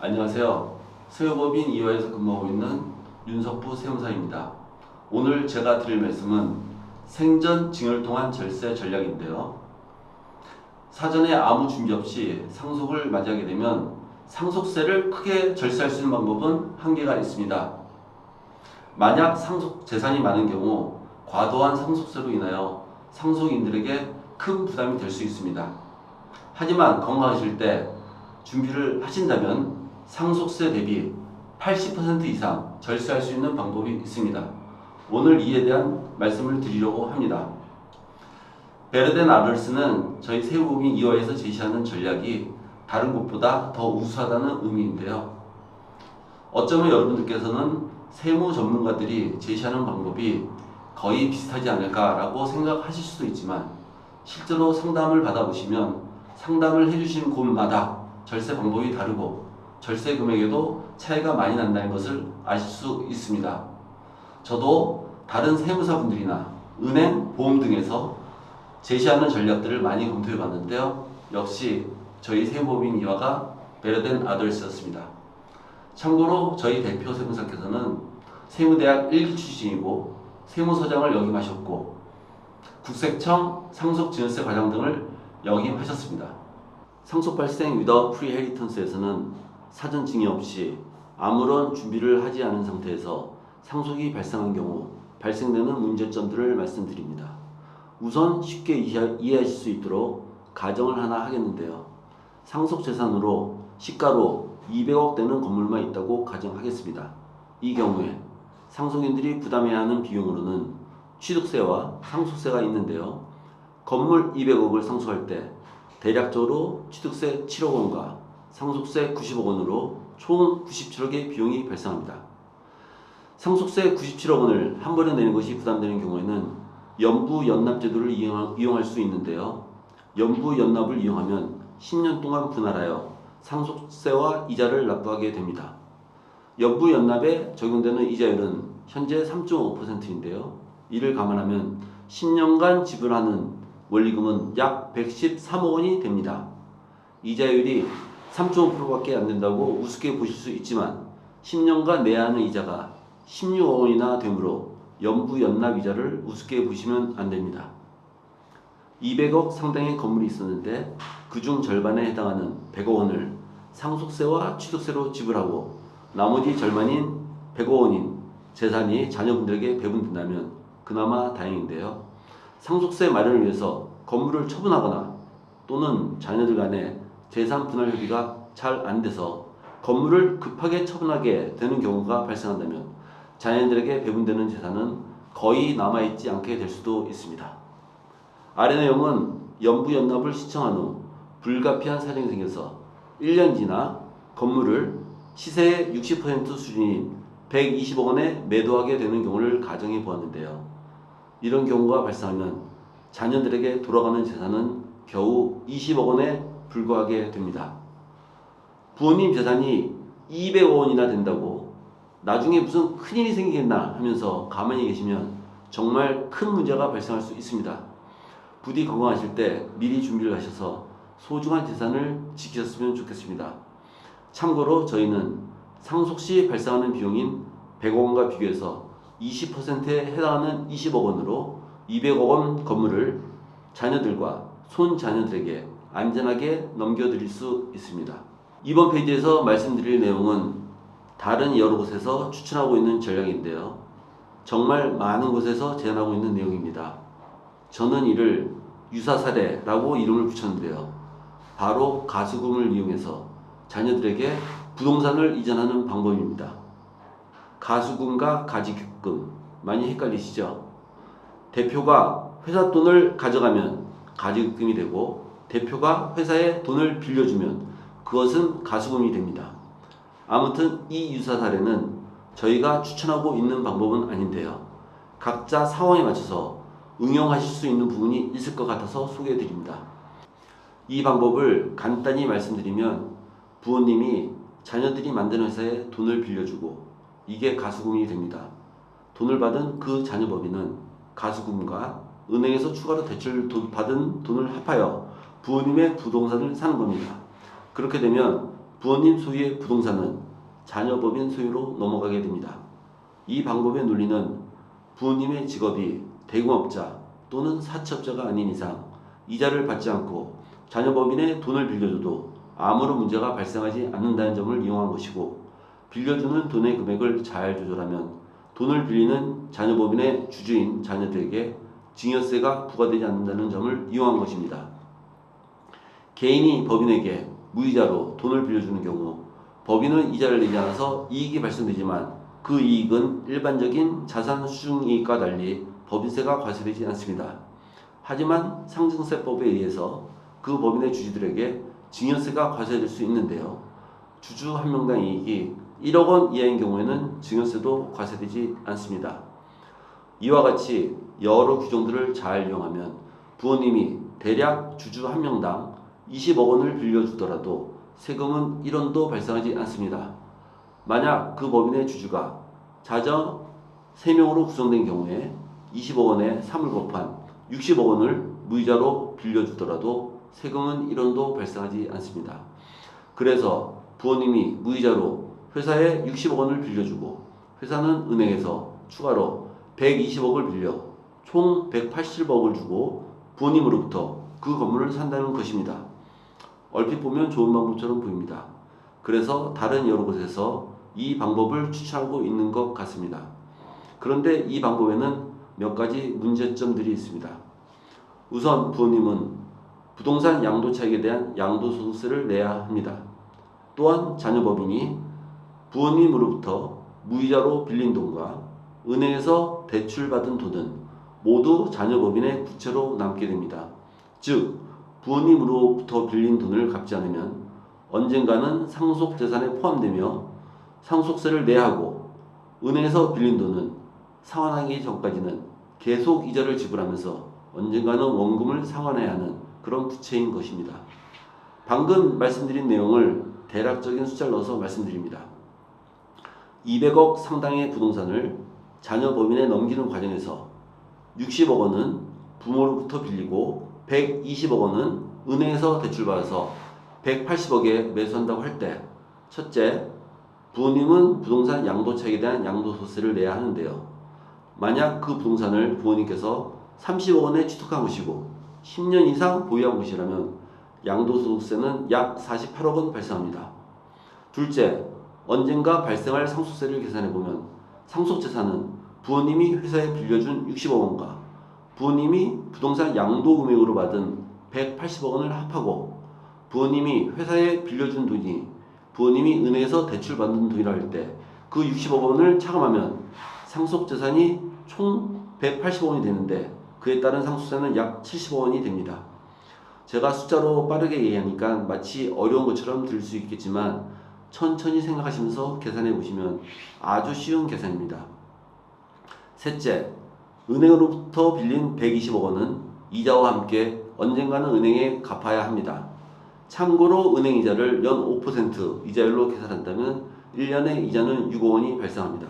안녕하세요. 세무법인 이화에서 근무하고 있는 윤석부 세무사입니다. 오늘 제가 드릴 말씀은 생전 증여를 통한 절세 전략인데요. 사전에 아무 준비 없이 상속을 맞이하게 되면 상속세를 크게 절세할 수 있는 방법은 한계가 있습니다. 만약 상속 재산이 많은 경우 과도한 상속세로 인하여 상속인들에게 큰 부담이 될 수 있습니다. 하지만 건강하실 때 준비를 하신다면 상속세 대비 80% 이상 절세할 수 있는 방법이 있습니다. 오늘 이에 대한 말씀을 드리려고 합니다. 베르덴 아덜스는 저희 세무법인 이화에서 제시하는 전략이 다른 곳보다 더 우수하다는 의미인데요. 어쩌면 여러분들께서는 세무 전문가들이 제시하는 방법이 거의 비슷하지 않을까라고 생각하실 수도 있지만 실제로 상담을 받아보시면 상담을 해주신 곳마다 절세 방법이 다르고 절세 금액에도 차이가 많이 난다는 것을 아실 수 있습니다. 저도 다른 세무사분들이나 은행, 보험 등에서 제시하는 전략들을 많이 검토해 봤는데요. 역시 저희 세무법인 이화가 베르덴 아덜스였습니다. 참고로 저희 대표 세무사께서는 세무대학 1기 출신이고 세무서장을 역임하셨고 국세청 상속증여세 과장 등을 역임하셨습니다. 상속 발생 without pre-heritance에서는 사전 증여 없이 아무런 준비를 하지 않은 상태에서 상속이 발생한 경우 발생되는 문제점들을 말씀드립니다. 우선 쉽게 이해하실 수 있도록 가정을 하나 하겠는데요. 상속 재산으로 시가로 200억 되는 건물만 있다고 가정하겠습니다. 이 경우에 상속인들이 부담해야 하는 비용으로는 취득세와 상속세가 있는데요. 건물 200억을 상속할 때 대략적으로 취득세 7억 원과 상속세 90억 원으로 총 97억의 비용이 발생합니다. 상속세 97억 원을 한 번에 내는 것이 부담되는 경우에는 연부연납제도를 이용할 수 있는데요. 연부연납을 이용하면 10년 동안 분할하여 상속세와 이자를 납부하게 됩니다. 연부연납에 적용되는 이자율은 현재 3.5%인데요. 이를 감안하면 10년간 지불하는 원리금은 약 113억 원이 됩니다. 이자율이 3.5%밖에 안 된다고 우습게 보실 수 있지만 10년간 내야 하는 이자가 16억 원이나 되므로 연부연납 이자를 우습게 보시면 안 됩니다. 200억 상당의 건물이 있었는데 그중 절반에 해당하는 100억 원을 상속세와 취득세로 지불하고 나머지 절반인 100억 원인 재산이 자녀분들에게 배분된다면 그나마 다행인데요. 상속세 마련을 위해서 건물을 처분하거나 또는 자녀들 간에 재산 분할 협의가 잘 안 돼서 건물을 급하게 처분하게 되는 경우가 발생한다면 자녀들에게 배분되는 재산은 거의 남아있지 않게 될 수도 있습니다. 아래 내용은 연부연납을 신청한 후 불가피한 사정이 생겨서 1년 지나 건물을 시세의 60% 수준인 120억 원에 매도하게 되는 경우를 가정해 보았는데요. 이런 경우가 발생하면 자녀들에게 돌아가는 재산은 겨우 20억 원에 불과하게 됩니다. 부모님 재산이 200억 원이나 된다고 나중에 무슨 큰일이 생기겠나 하면서 가만히 계시면 정말 큰 문제가 발생할 수 있습니다. 부디 건강하실 때 미리 준비를 하셔서 소중한 재산을 지키셨으면 좋겠습니다. 참고로 저희는 상속 시 발생하는 비용인 100억 원과 비교해서 20%에 해당하는 20억 원으로 200억 원 건물을 자녀들과 손자녀들에게 안전하게 넘겨드릴 수 있습니다. 이번 페이지에서 말씀드릴 내용은 다른 여러 곳에서 추천하고 있는 전략인데요. 정말 많은 곳에서 제안하고 있는 내용입니다. 저는 이를 유사사례라고 이름을 붙였는데요. 바로 가수금을 이용해서 자녀들에게 부동산을 이전하는 방법입니다. 가수금과 가지금 많이 헷갈리시죠? 대표가 회사 돈을 가져가면 가지금이 되고 대표가 회사에 돈을 빌려주면 그것은 가수금이 됩니다. 아무튼 이 유사 사례는 저희가 추천하고 있는 방법은 아닌데요. 각자 상황에 맞춰서 응용하실 수 있는 부분이 있을 것 같아서 소개해 드립니다. 이 방법을 간단히 말씀드리면 부모님이 자녀들이 만든 회사에 돈을 빌려주고 이게 가수금이 됩니다. 돈을 받은 그 자녀법인은 가수금과 은행에서 추가로 대출 받은 돈을 합하여 부모님의 부동산을 사는 겁니다. 그렇게 되면 부모님 소유의 부동산은 자녀법인 소유로 넘어가게 됩니다. 이 방법의 논리는 부모님의 직업이 대공업자 또는 사채업자가 아닌 이상 이자를 받지 않고 자녀법인에 돈을 빌려줘도 아무런 문제가 발생하지 않는다는 점을 이용한 것이고, 빌려주는 돈의 금액을 잘 조절하면 돈을 빌리는 자녀법인의 주주인 자녀들에게 증여세가 부과되지 않는다는 점을 이용한 것입니다. 개인이 법인에게 무이자로 돈을 빌려주는 경우 법인은 이자를 내지 않아서 이익이 발생되지만 그 이익은 일반적인 자산 수중이익과 달리 법인세가 과세되지 않습니다. 하지만 상증세법에 의해서 그 법인의 주주들에게 증여세가 과세될 수 있는데요. 주주 한 명당 이익이 1억 원 이하인 경우에는 증여세도 과세되지 않습니다. 이와 같이 여러 규정들을 잘 이용하면 부모님이 대략 주주 한 명당 20억 원을 빌려주더라도 세금은 1원도 발생하지 않습니다. 만약 그 법인의 주주가 자녀 3명으로 구성된 경우에 20억 원에 3을 곱한 60억 원을 무이자로 빌려주더라도 세금은 1원도 발생하지 않습니다. 그래서 부모님이 무이자로 회사에 60억 원을 빌려주고 회사는 은행에서 추가로 120억을 빌려 총 180억을 주고 부모님으로부터 그 건물을 산다는 것입니다. 얼핏 보면 좋은 방법처럼 보입니다. 그래서 다른 여러 곳에서 이 방법을 추천하고 있는 것 같습니다. 그런데 이 방법에는 몇 가지 문제점들이 있습니다. 우선 부모님은 부동산 양도차익에 대한 양도소득세를 내야 합니다. 또한 자녀법인이 부모님으로부터 무이자로 빌린 돈과 은행에서 대출받은 돈은 모두 자녀법인의 부채로 남게 됩니다. 즉, 부모님으로부터 빌린 돈을 갚지 않으면 언젠가는 상속재산에 포함되며 상속세를 내야 하고, 은행에서 빌린 돈은 상환하기 전까지는 계속 이자를 지불하면서 언젠가는 원금을 상환해야 하는 그런 부채인 것입니다. 방금 말씀드린 내용을 대략적인 숫자를 넣어서 말씀드립니다. 200억 상당의 부동산을 자녀법인에 넘기는 과정에서 60억 원은 부모로부터 빌리고 120억 원은 은행에서 대출받아서 180억에 매수한다고 할 때, 첫째, 부모님은 부동산 양도차익에 대한 양도소득세를 내야 하는데요. 만약 그 부동산을 부모님께서 30억 원에 취득한 것이고 10년 이상 보유한 것이라면 양도소득세는 약 48억 원 발생합니다. 둘째, 언젠가 발생할 상속세를 계산해보면 상속재산은 부모님이 회사에 빌려준 60억 원과 부모님이 부동산 양도금액으로 받은 180억 원을 합하고 부모님이 회사에 빌려준 돈이 부모님이 은행에서 대출받는 돈이라 할 때 그 60억 원을 차감하면 상속재산이 총 180억 원이 되는데 그에 따른 상속세는 약 70억 원이 됩니다. 제가 숫자로 빠르게 얘기하니까 마치 어려운 것처럼 들릴 수 있겠지만 천천히 생각하시면서 계산해 보시면 아주 쉬운 계산입니다. 셋째, 은행으로부터 빌린 120억 원은 이자와 함께 언젠가는 은행에 갚아야 합니다. 참고로 은행 이자를 연 5% 이자율로 계산한다면 1년에 이자는 6억 원이 발생합니다.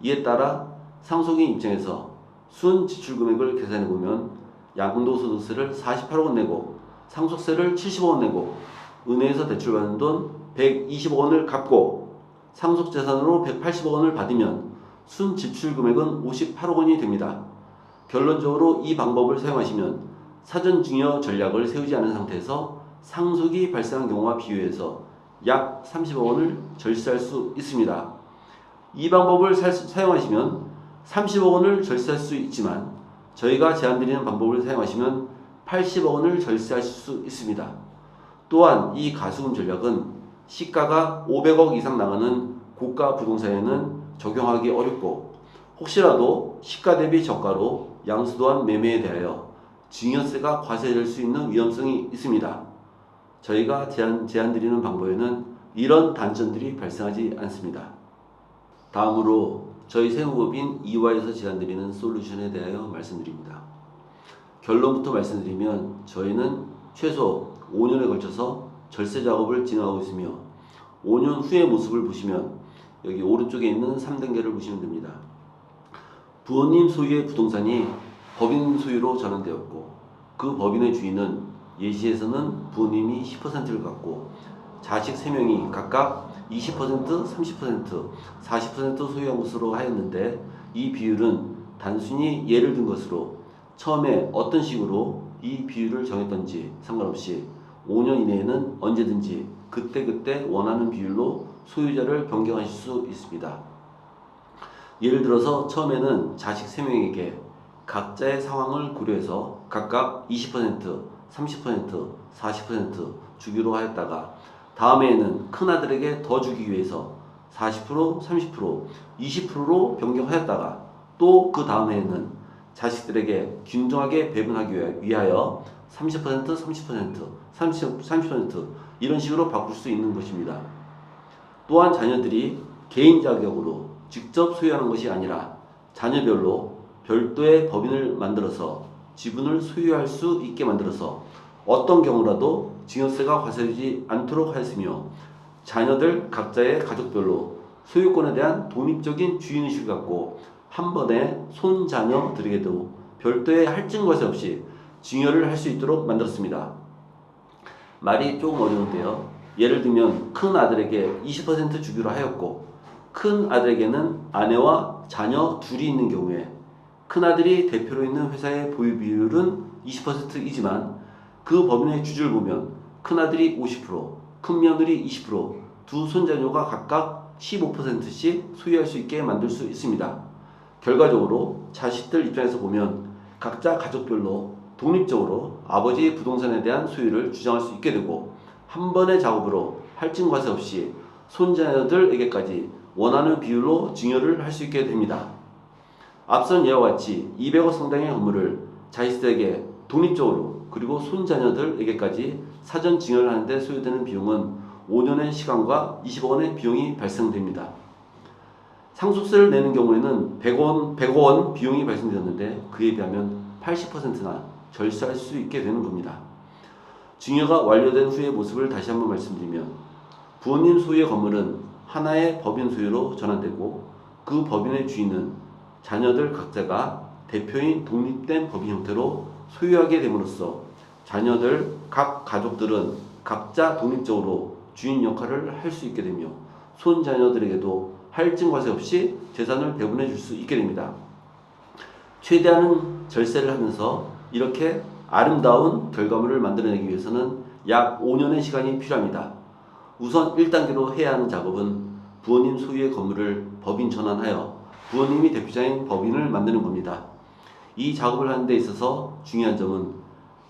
이에 따라 상속인 입장에서 순 지출 금액을 계산해 보면 양도소득세를 48억 원 내고 상속세를 70억 원 내고 은행에서 대출받은 돈 120억 원을 갚고 상속재산으로 180억 원을 받으면 순 지출 금액은 58억 원이 됩니다. 결론적으로 이 방법을 사용하시면 사전 증여 전략을 세우지 않은 상태에서 상속이 발생한 경우와 비교해서 약 30억 원을 절세할 수 있습니다. 이 방법을 사용하시면 30억 원을 절세할 수 있지만 저희가 제안드리는 방법을 사용하시면 80억 원을 절세하실 수 있습니다. 또한 이 가수금 전략은 시가가 500억 이상 나가는 고가 부동산에는 적용하기 어렵고 혹시라도 시가 대비 저가로 양수도한 매매에 대하여 증여세가 과세될 수 있는 위험성이 있습니다. 저희가 제안드리는 방법에는 이런 단점들이 발생하지 않습니다. 다음으로 저희 세무법인 이화에서 제안드리는 솔루션에 대하여 말씀드립니다. 결론부터 말씀드리면 저희는 최소 5년에 걸쳐서 절세 작업을 진행하고 있으며 5년 후의 모습을 보시면 여기 오른쪽에 있는 3단계를 보시면 됩니다. 부모님 소유의 부동산이 법인 소유로 전환되었고 그 법인의 주인은 예시에서는 부모님이 10%를 갖고 자식 3명이 각각 20%, 30%, 40% 소유한 것으로 하였는데 이 비율은 단순히 예를 든 것으로 처음에 어떤 식으로 이 비율을 정했던지 상관없이 5년 이내에는 언제든지 그때그때 원하는 비율로 소유자를 변경하실 수 있습니다. 예를 들어서 처음에는 자식 3명에게 각자의 상황을 고려해서 각각 20%, 30%, 40% 주기로 하였다가 다음해에는 큰아들에게 더 주기 위해서 40%, 30%, 20%로 변경하였다가 또 그 다음해에는 자식들에게 균등하게 배분하기 위하여 30%, 30%, 30% 이런 식으로 바꿀 수 있는 것입니다. 또한 자녀들이 개인 자격으로 직접 소유하는 것이 아니라 자녀별로 별도의 법인을 만들어서 지분을 소유할 수 있게 만들어서 어떤 경우라도 증여세가 과세되지 않도록 하였으며 자녀들 각자의 가족별로 소유권에 대한 독립적인 주인의식을 갖고 한 번에 손자녀들에게도 별도의 할증 과세 없이 증여를 할 수 있도록 만들었습니다. 말이 조금 어려운데요. 예를 들면 큰 아들에게 20% 주기로 하였고 큰 아들에게는 아내와 자녀 둘이 있는 경우에 큰 아들이 대표로 있는 회사의 보유 비율은 20%이지만 그 법인의 주주를 보면 큰 아들이 50%, 큰 며느리 20%, 두 손자녀가 각각 15%씩 소유할 수 있게 만들 수 있습니다. 결과적으로 자식들 입장에서 보면 각자 가족별로 독립적으로 아버지의 부동산에 대한 소유를 주장할 수 있게 되고 한 번의 작업으로 할증 과세 없이 손자녀들에게까지 원하는 비율로 증여를 할 수 있게 됩니다. 앞선 예와 같이 200억 상당의 건물을 자식들에게 독립적으로 그리고 손자녀들에게까지 사전 증여를 하는데 소요되는 비용은 5년의 시간과 20억 원의 비용이 발생됩니다. 상속세를 내는 경우에는 100억 원 비용이 발생되었는데 그에 비하면 80%나 절세할 수 있게 되는 겁니다. 증여가 완료된 후의 모습을 다시 한번 말씀드리면 부모님 소유의 건물은 하나의 법인 소유로 전환되고 그 법인의 주인은 자녀들 각자가 대표인 독립된 법인 형태로 소유하게 됨으로써 자녀들 각 가족들은 각자 독립적으로 주인 역할을 할 수 있게 되며 손자녀들에게도 할증 과세 없이 재산을 배분해 줄 수 있게 됩니다. 최대한 절세를 하면서 이렇게 아름다운 결과물을 만들어내기 위해서는 약 5년의 시간이 필요합니다. 우선 1단계로 해야 하는 작업은 부모님 소유의 건물을 법인 전환하여 부모님이 대표자인 법인을 만드는 겁니다. 이 작업을 하는 데 있어서 중요한 점은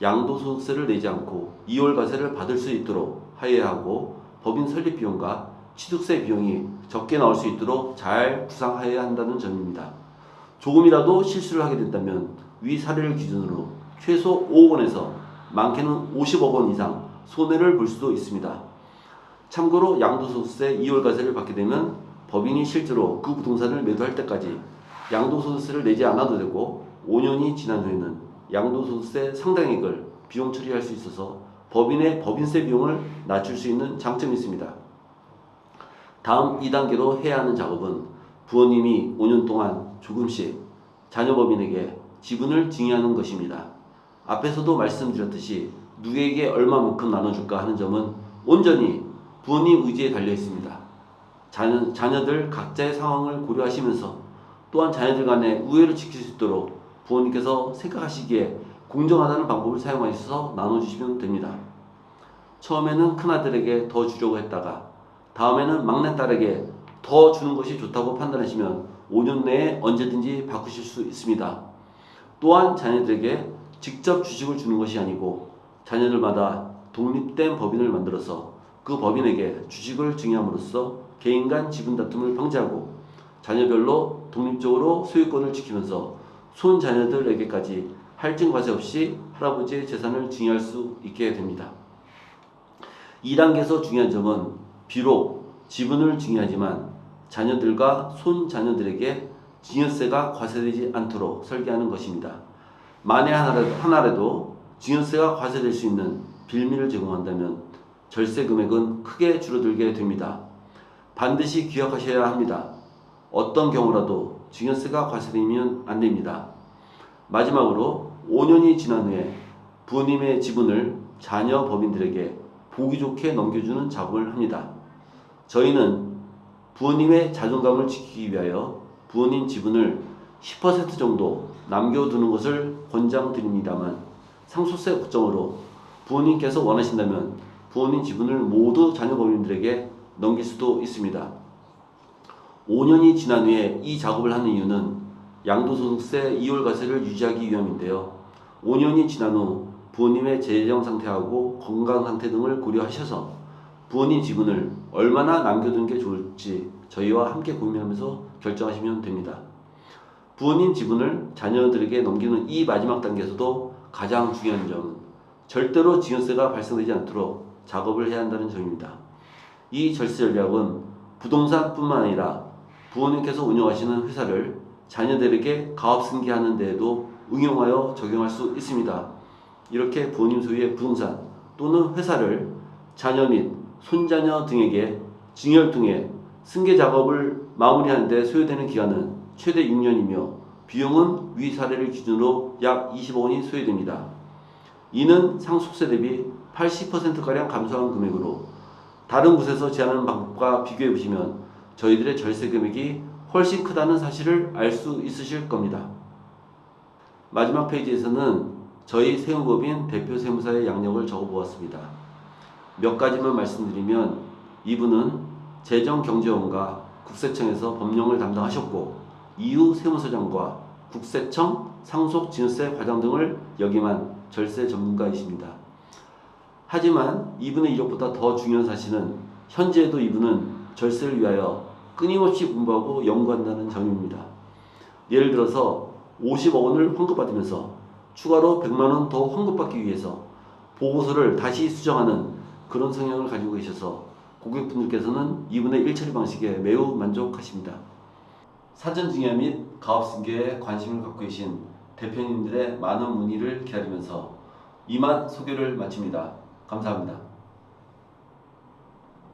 양도소득세를 내지 않고 이월과세를 받을 수 있도록 하여야 하고 법인 설립 비용과 취득세 비용이 적게 나올 수 있도록 잘 구상하여야 한다는 점입니다. 조금이라도 실수를 하게 된다면 위 사례를 기준으로 최소 5억 원에서 많게는 50억 원 이상 손해를 볼 수도 있습니다. 참고로 양도소득세 이월과세를 받게 되면 법인이 실제로 그 부동산을 매도할 때까지 양도소득세를 내지 않아도 되고 5년이 지난 후에는 양도소득세 상당액을 비용 처리할 수 있어서 법인의 법인세 비용을 낮출 수 있는 장점이 있습니다. 다음 2단계로 해야 하는 작업은 부모님이 5년 동안 조금씩 자녀 법인에게 지분을 증여하는 것입니다. 앞에서도 말씀드렸듯이 누구에게 얼마만큼 나눠줄까 하는 점은 온전히 부모님 의지에 달려 있습니다. 자녀들 각자의 상황을 고려하시면서 또한 자녀들 간의 우애를 지킬 수 있도록 부모님께서 생각하시기에 공정하다는 방법을 사용하셔서 나눠주시면 됩니다. 처음에는 큰아들에게 더 주려고 했다가 다음에는 막내딸에게 더 주는 것이 좋다고 판단하시면 5년 내에 언제든지 바꾸실 수 있습니다. 또한 자녀들에게 직접 주식을 주는 것이 아니고 자녀들마다 독립된 법인을 만들어서 그 법인에게 주식을 증여함으로써 개인 간 지분 다툼을 방지하고 자녀별로 독립적으로 소유권을 지키면서 손자녀들에게까지 할증 과세 없이 할아버지의 재산을 증여할 수 있게 됩니다. 2단계에서 중요한 점은 비록 지분을 증여하지만 자녀들과 손자녀들에게 증여세가 과세되지 않도록 설계하는 것입니다. 만에 하나라도 증여세가 과세될 수 있는 빌미를 제공한다면 절세 금액은 크게 줄어들게 됩니다. 반드시 기억하셔야 합니다. 어떤 경우라도 증여세가 과세되면 안 됩니다. 마지막으로 5년이 지난 후에 부모님의 지분을 자녀 법인들에게 보기 좋게 넘겨주는 작업을 합니다. 저희는 부모님의 자존감을 지키기 위하여 부모님 지분을 10% 정도 남겨두는 것을 권장드립니다만 상속세 걱정으로 부모님께서 원하신다면 부모님 지분을 모두 자녀 법인들에게 넘길 수도 있습니다. 5년이 지난 후에 이 작업을 하는 이유는 양도소득세 이월과세를 유지하기 위함인데요. 5년이 지난 후 부모님의 재정 상태하고 건강 상태 등을 고려하셔서 부모님 지분을 얼마나 남겨두는 게 좋을지 저희와 함께 고민하면서 결정하시면 됩니다. 부모님 지분을 자녀들에게 넘기는 이 마지막 단계에서도 가장 중요한 점은 절대로 증여세가 발생되지 않도록 작업을 해야 한다는 점입니다. 이 절세 전략은 부동산뿐만 아니라 부모님께서 운영하시는 회사를 자녀들에게 가업승계하는 데에도 응용하여 적용할 수 있습니다. 이렇게 부모님 소유의 부동산 또는 회사를 자녀 및 손자녀 등에게 증여를 통해 승계 작업을 마무리하는 데 소요되는 기간은 최대 6년이며 비용은 위 사례를 기준으로 약 20억 원이 소요됩니다. 이는 상속세 대비 80%가량 감소한 금액으로 다른 곳에서 제한하는 방법과 비교해 보시면 저희들의 절세 금액이 훨씬 크다는 사실을 알 수 있으실 겁니다. 마지막 페이지에서는 저희 세무법인 대표 세무사의 양력을 적어 보았습니다. 몇 가지만 말씀드리면 이분은 재정경제원과 국세청에서 법령을 담당하셨고 이후 세무서장과 국세청 상속증여세 과장 등을 역임한 절세 전문가이십니다. 하지만 이분의 이력보다 더 중요한 사실은 현재에도 이분은 절세를 위하여 끊임없이 공부하고 연구한다는 점입니다. 예를 들어서 50억 원을 환급받으면서 추가로 100만 원 더 환급받기 위해서 보고서를 다시 수정하는 그런 성향을 가지고 계셔서 고객분들께서는 이분의 일처리 방식에 매우 만족하십니다. 사전증여 및 가업승계에 관심을 갖고 계신 대표님들의 많은 문의를 기다리면서 이만 소개를 마칩니다. 감사합니다.